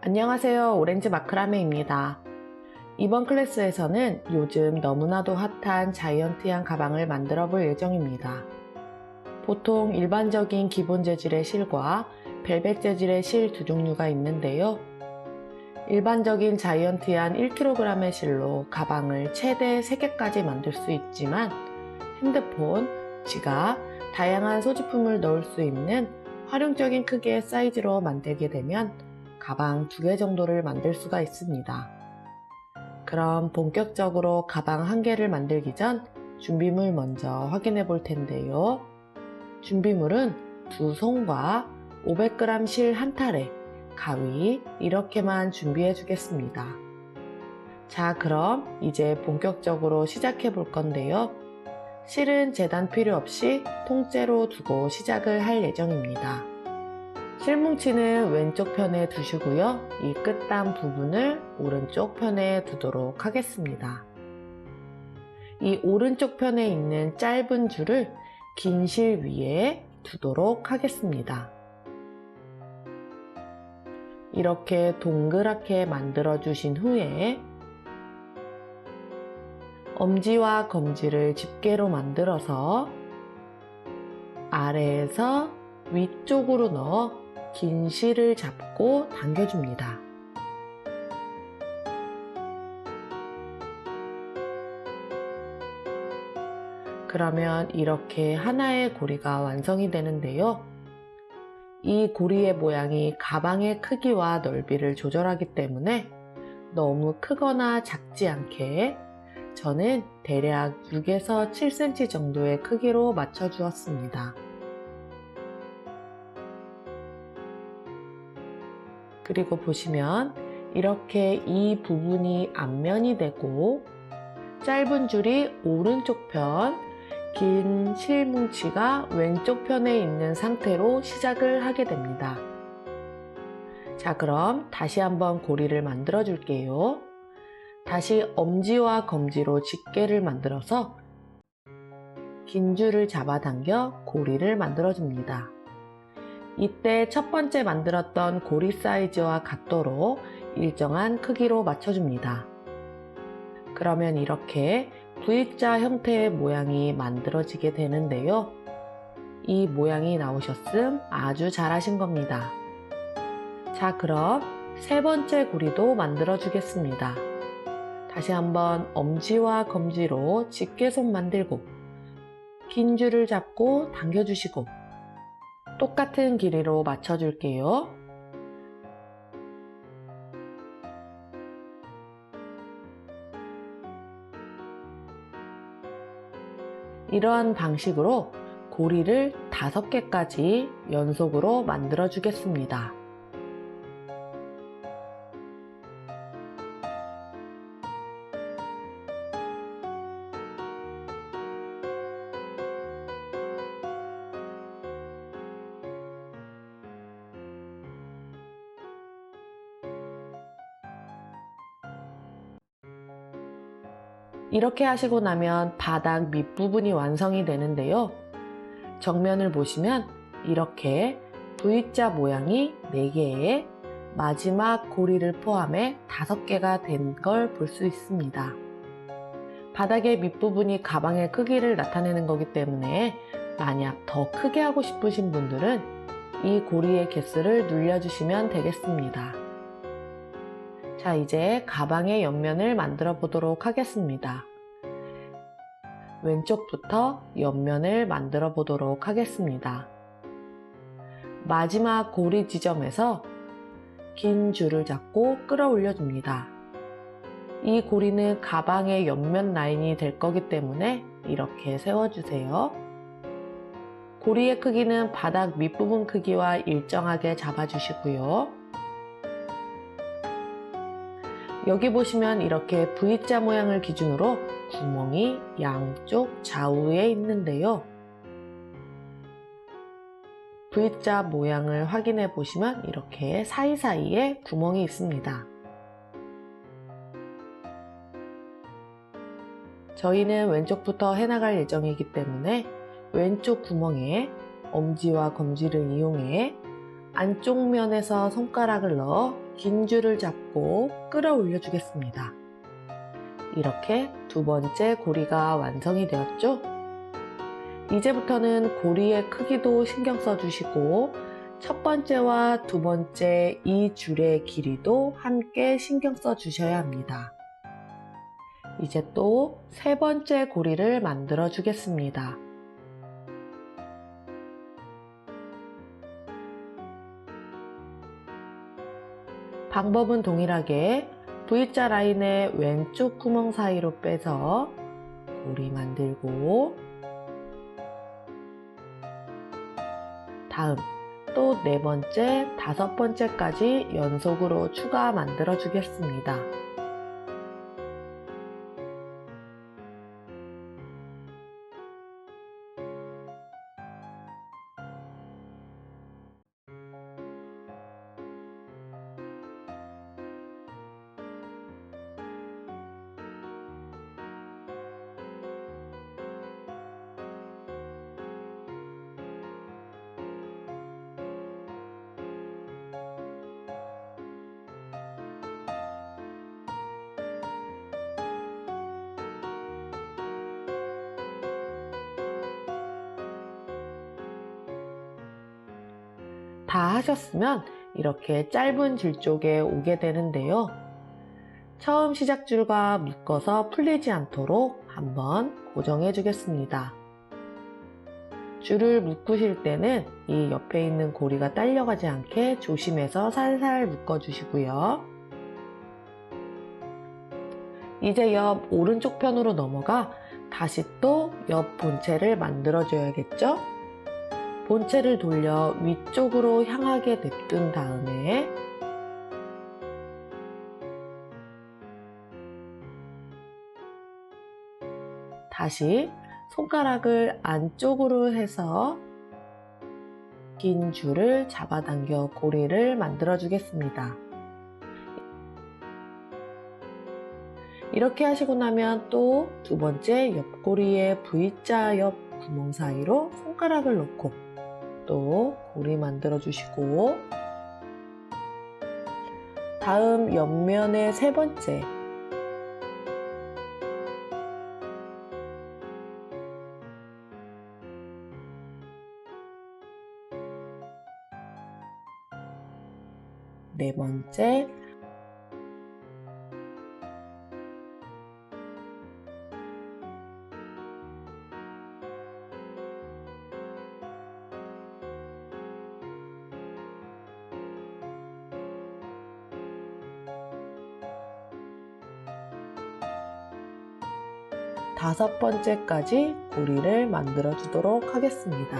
안녕하세요. 오렌지 마크라메입니다. 이번 클래스에서는 요즘 너무나도 핫한 자이언티한 가방을 만들어 볼 예정입니다. 보통 일반적인 기본 재질의 실과 벨벳 재질의 실 두 종류가 있는데요. 일반적인 자이언티한 1kg의 실로 가방을 최대 3개까지 만들 수 있지만 핸드폰, 지갑, 다양한 소지품을 넣을 수 있는 활용적인 크기의 사이즈로 만들게 되면 가방 2개 정도를 만들 수가 있습니다. 그럼 본격적으로 가방 1개를 만들기 전 준비물 먼저 확인해 볼 텐데요. 준비물은 2송과 500g 실 한 탈에 가위 이렇게만 준비해 주겠습니다. 자, 그럼 이제 본격적으로 시작해 볼 건데요. 실은 재단 필요 없이 통째로 두고 시작을 할 예정입니다. 실뭉치는 왼쪽 편에 두시고요. 이 끝단 부분을 오른쪽 편에 두도록 하겠습니다. 이 오른쪽 편에 있는 짧은 줄을 긴 실 위에 두도록 하겠습니다. 이렇게 동그랗게 만들어 주신 후에 엄지와 검지를 집게로 만들어서 아래에서 위쪽으로 넣어 긴 실을 잡고 당겨줍니다. 그러면 이렇게 하나의 고리가 완성이 되는데요. 이 고리의 모양이 가방의 크기와 넓이를 조절하기 때문에 너무 크거나 작지 않게 저는 대략 6에서 7cm 정도의 크기로 맞춰 주었습니다. 그리고 보시면 이렇게 이 부분이 앞면이 되고 짧은 줄이 오른쪽 편, 긴 실뭉치가 왼쪽 편에 있는 상태로 시작을 하게 됩니다. 자, 그럼 다시 한번 고리를 만들어 줄게요. 다시 엄지와 검지로 집게를 만들어서 긴 줄을 잡아당겨 고리를 만들어 줍니다. 이때 첫 번째 만들었던 고리 사이즈와 같도록 일정한 크기로 맞춰줍니다. 그러면 이렇게 V자 형태의 모양이 만들어지게 되는데요. 이 모양이 나오셨음 아주 잘하신 겁니다. 자, 그럼 세 번째 고리도 만들어 주겠습니다. 다시 한번 엄지와 검지로 집게손 만들고 긴 줄을 잡고 당겨주시고 똑같은 길이로 맞춰줄게요. 이러한 방식으로 고리를 5개까지 연속으로 만들어 주겠습니다. 이렇게 하시고 나면 바닥 밑부분이 완성이 되는데요. 정면을 보시면 이렇게 V자 모양이 4개에 마지막 고리를 포함해 5개가 된 걸 볼 수 있습니다. 바닥의 밑부분이 가방의 크기를 나타내는 거기 때문에 만약 더 크게 하고 싶으신 분들은 이 고리의 개수를 눌려주시면 되겠습니다. 자, 이제 가방의 옆면을 만들어 보도록 하겠습니다. 왼쪽부터 옆면을 만들어 보도록 하겠습니다. 마지막 고리 지점에서 긴 줄을 잡고 끌어올려 줍니다. 이 고리는 가방의 옆면 라인이 될 거기 때문에 이렇게 세워주세요. 고리의 크기는 바닥 밑부분 크기와 일정하게 잡아주시고요. 여기 보시면 이렇게 V자 모양을 기준으로 구멍이 양쪽 좌우에 있는데요. V자 모양을 확인해 보시면 이렇게 사이사이에 구멍이 있습니다. 저희는 왼쪽부터 해나갈 예정이기 때문에 왼쪽 구멍에 엄지와 검지를 이용해 안쪽 면에서 손가락을 넣어 긴 줄을 잡고 끌어올려 주겠습니다. 이렇게 두 번째 고리가 완성이 되었죠? 이제부터는 고리의 크기도 신경 써주시고 첫 번째와 두 번째 이 줄의 길이도 함께 신경 써주셔야 합니다. 이제 또 세 번째 고리를 만들어 주겠습니다. 방법은 동일하게 V자 라인의 왼쪽 구멍 사이로 빼서 고리 만들고, 다음 또 네 번째, 다섯 번째까지 연속으로 추가 만들어 주겠습니다. 다 하셨으면 이렇게 짧은 줄 쪽에 오게 되는데요. 처음 시작줄과 묶어서 풀리지 않도록 한번 고정해 주겠습니다. 줄을 묶으실 때는 이 옆에 있는 고리가 딸려가지 않게 조심해서 살살 묶어 주시고요. 이제 옆 오른쪽 편으로 넘어가 다시 또 옆 본체를 만들어 줘야겠죠? 본체를 돌려 위쪽으로 향하게 냅둔 다음에 다시 손가락을 안쪽으로 해서 긴 줄을 잡아당겨 고리를 만들어 주겠습니다. 이렇게 하시고 나면 또 두 번째 옆고리의 V자 옆 구멍 사이로 손가락을 넣고 또 고리 만들어 주시고, 다음 옆면의 세 번째, 네 번째, 다섯 번째까지 고리를 만들어 주도록 하겠습니다.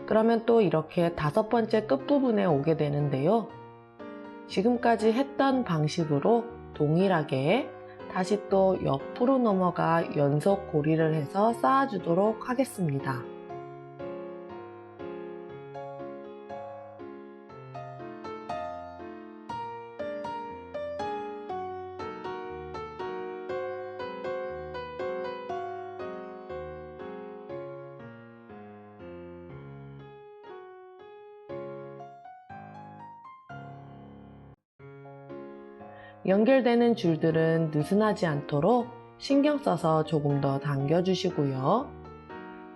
그러면 또 이렇게 다섯 번째 끝부분에 오게 되는데요. 지금까지 했던 방식으로 동일하게 다시 또 옆으로 넘어가 연속 고리를 해서 쌓아주도록 하겠습니다. 연결되는 줄들은 느슨하지 않도록 신경 써서 조금 더 당겨주시고요.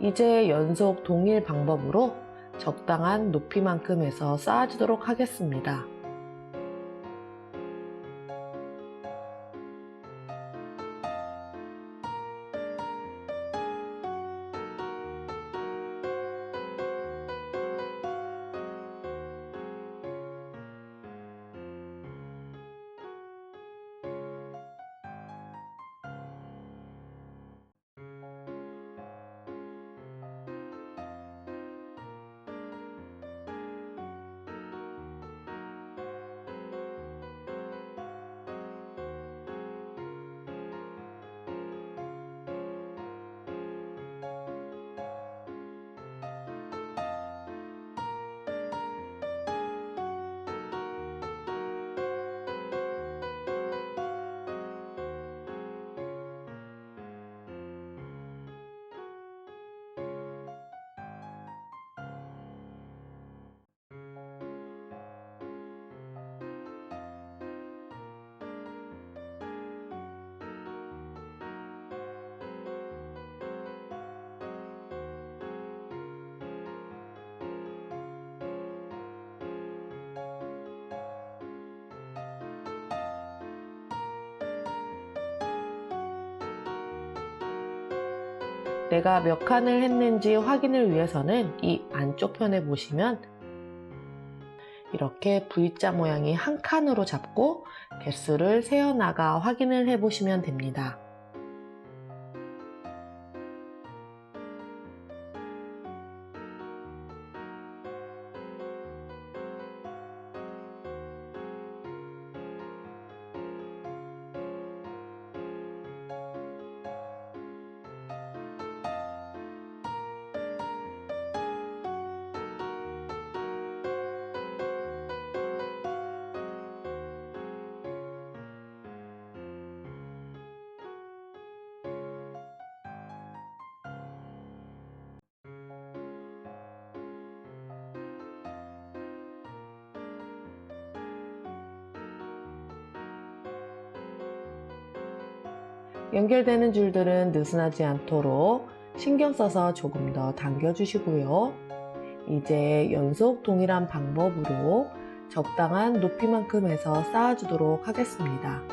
이제 연속 동일 방법으로 적당한 높이만큼 해서 쌓아주도록 하겠습니다. 내가 몇 칸을 했는지 확인을 위해서는 이 안쪽 편에 보시면 이렇게 V자 모양이 한 칸으로 잡고 개수를 세어나가 확인을 해 보시면 됩니다. 연결되는 줄들은 느슨하지 않도록 신경 써서 조금 더 당겨 주시고요. 이제 연속 동일한 방법으로 적당한 높이만큼 해서 쌓아주도록 하겠습니다.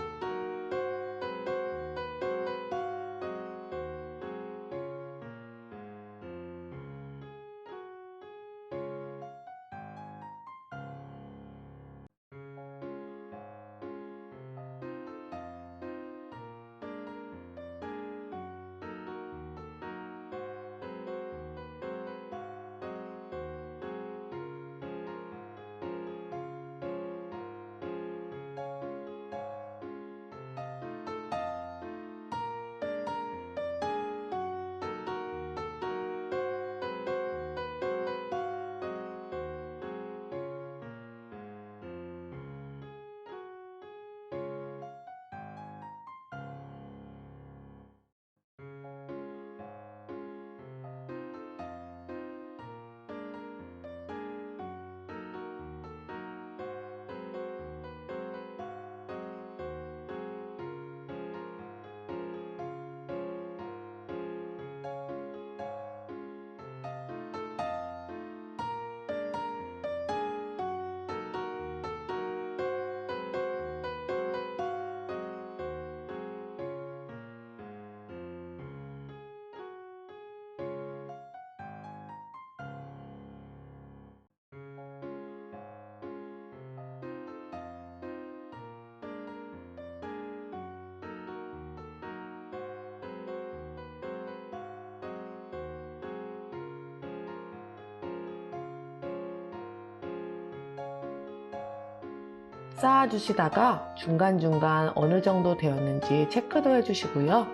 쌓아주시다가 중간중간 어느 정도 되었는지 체크도 해주시고요.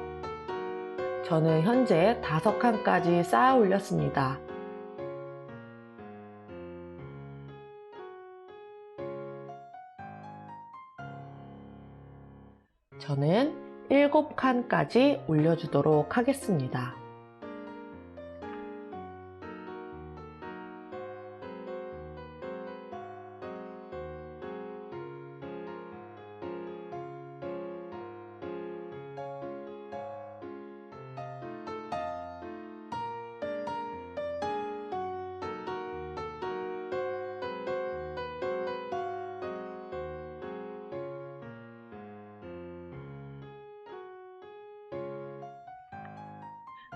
저는 현재 5칸까지 쌓아 올렸습니다. 저는 7칸까지 올려주도록 하겠습니다.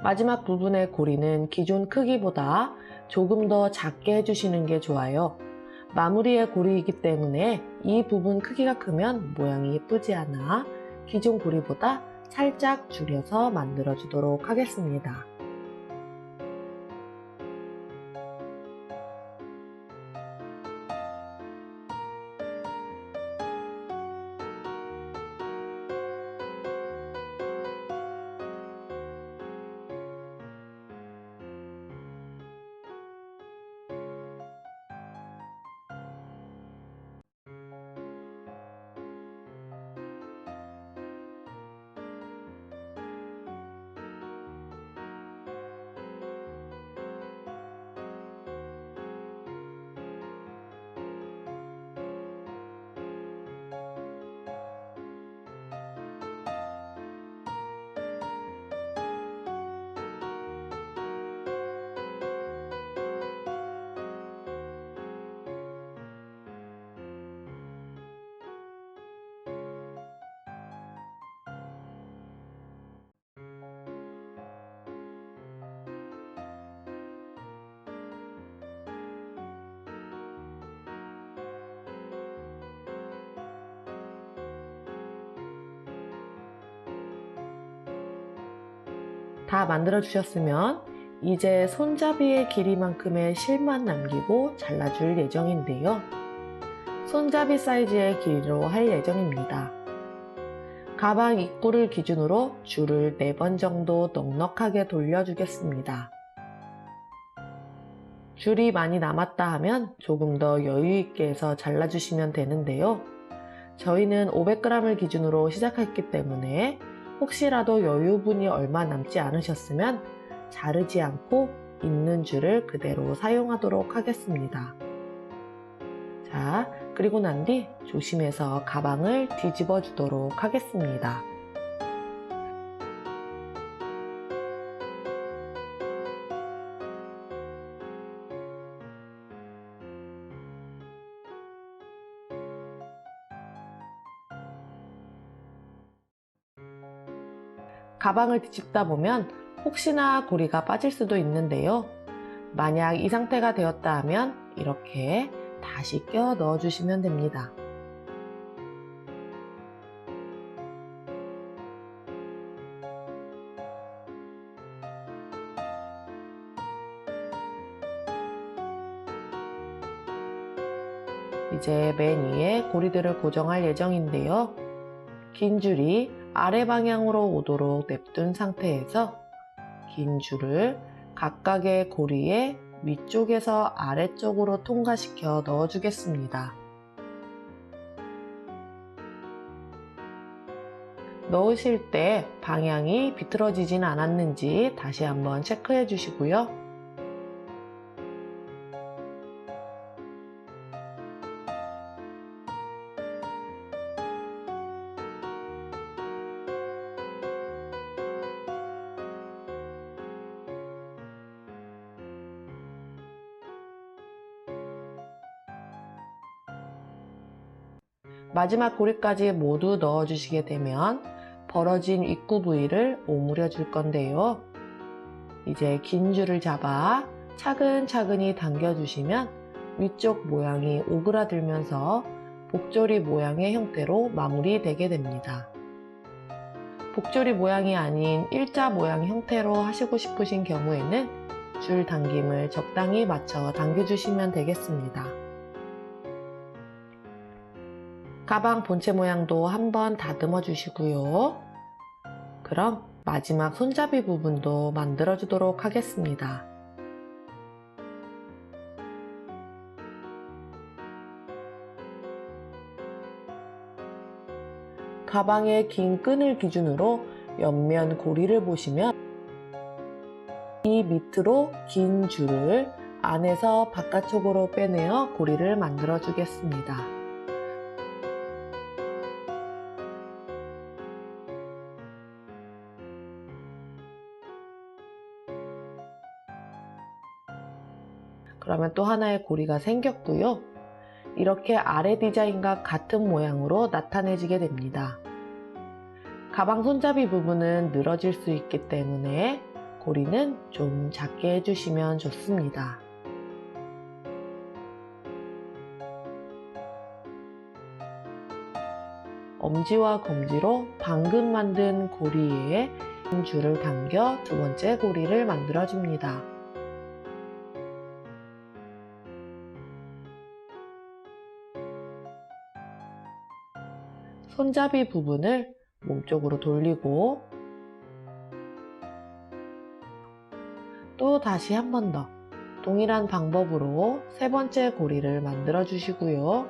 마지막 부분의 고리는 기존 크기보다 조금 더 작게 해주시는 게 좋아요. 마무리의 고리이기 때문에 이 부분 크기가 크면 모양이 예쁘지 않아 기존 고리보다 살짝 줄여서 만들어 주도록 하겠습니다. 다 만들어 주셨으면 이제 손잡이의 길이만큼의 실만 남기고 잘라줄 예정인데요. 손잡이 사이즈의 길이로 할 예정입니다. 가방 입구를 기준으로 줄을 4번 정도 넉넉하게 돌려주겠습니다. 줄이 많이 남았다 하면 조금 더 여유 있게 해서 잘라주시면 되는데요. 저희는 500g을 기준으로 시작했기 때문에 혹시라도 여유분이 얼마 남지 않으셨으면 자르지 않고 있는 줄을 그대로 사용하도록 하겠습니다. 자, 그리고 난 뒤 조심해서 가방을 뒤집어 주도록 하겠습니다. 가방을 뒤집다 보면 혹시나 고리가 빠질 수도 있는데요. 만약 이 상태가 되었다 하면 이렇게 다시 껴 넣어 주시면 됩니다. 이제 맨 위에 고리들을 고정할 예정인데요. 긴 줄이 아래 방향으로 오도록 냅둔 상태에서 긴 줄을 각각의 고리의 위쪽에서 아래쪽으로 통과시켜 넣어주겠습니다. 넣으실 때 방향이 비틀어지진 않았는지 다시 한번 체크해 주시고요. 마지막 고리까지 모두 넣어 주시게 되면 벌어진 입구 부위를 오므려 줄 건데요. 이제 긴 줄을 잡아 차근차근히 당겨 주시면 위쪽 모양이 오그라들면서 복조리 모양의 형태로 마무리되게 됩니다. 복조리 모양이 아닌 일자 모양 형태로 하시고 싶으신 경우에는 줄 당김을 적당히 맞춰 당겨주시면 되겠습니다. 가방 본체 모양도 한번 다듬어 주시고요. 그럼 마지막 손잡이 부분도 만들어 주도록 하겠습니다. 가방의 긴 끈을 기준으로 옆면 고리를 보시면 이 밑으로 긴 줄을 안에서 바깥쪽으로 빼내어 고리를 만들어 주겠습니다. 그러면 또 하나의 고리가 생겼고요. 이렇게 아래 디자인과 같은 모양으로 나타내지게 됩니다. 가방 손잡이 부분은 늘어질 수 있기 때문에 고리는 좀 작게 해주시면 좋습니다. 엄지와 검지로 방금 만든 고리에 줄을 당겨 두 번째 고리를 만들어 줍니다. 손잡이 부분을 몸쪽으로 돌리고 또 다시 한 번 더 동일한 방법으로 세 번째 고리를 만들어 주시고요.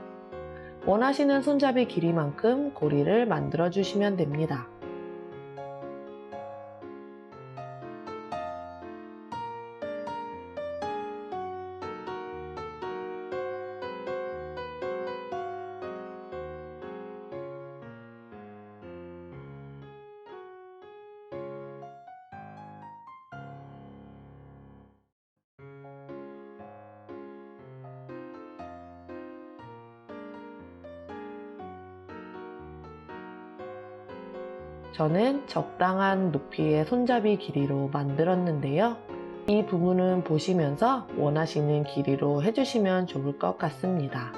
원하시는 손잡이 길이만큼 고리를 만들어 주시면 됩니다. 저는 적당한 높이의 손잡이 길이로 만들었는데요. 이 부분은 보시면서 원하시는 길이로 해주시면 좋을 것 같습니다.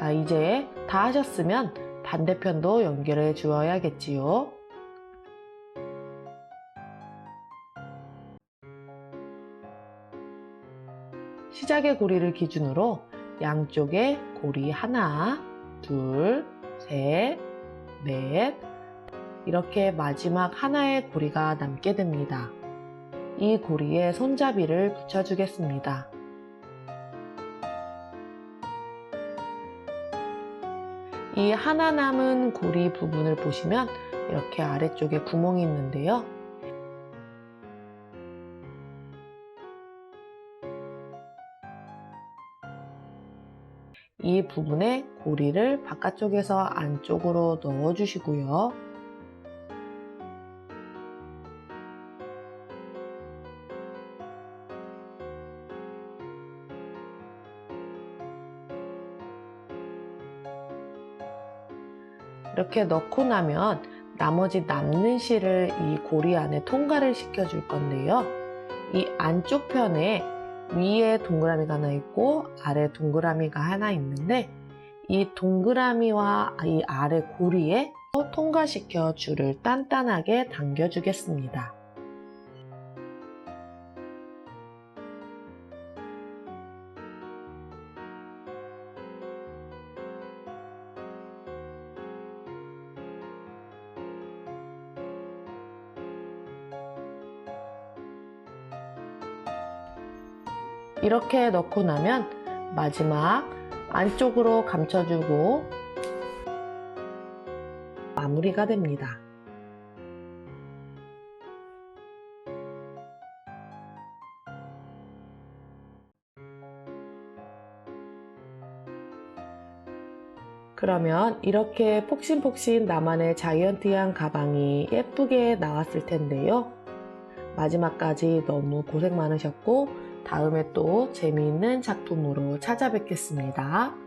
자, 이제 다 하셨으면 반대편도 연결해 주어야겠지요. 시작의 고리를 기준으로 양쪽에 고리 하나, 둘, 셋, 넷, 이렇게 마지막 하나의 고리가 남게 됩니다. 이 고리에 손잡이를 붙여주겠습니다. 이 하나 남은 고리 부분을 보시면 이렇게 아래쪽에 구멍이 있는데요. 이 부분에 고리를 바깥쪽에서 안쪽으로 넣어 주시고요. 이렇게 넣고 나면 나머지 남는 실을 이 고리 안에 통과를 시켜 줄 건데요. 이 안쪽 편에 위에 동그라미가 하나 있고 아래 동그라미가 하나 있는데 이 동그라미와 이 아래 고리에 통과시켜 줄을 단단하게 당겨 주겠습니다. 이렇게 넣고 나면 마지막 안쪽으로 감춰주고 마무리가 됩니다. 그러면 이렇게 폭신폭신 나만의 자이언티한 가방이 예쁘게 나왔을 텐데요. 마지막까지 너무 고생 많으셨고 다음에 또 재미있는 작품으로 찾아뵙겠습니다.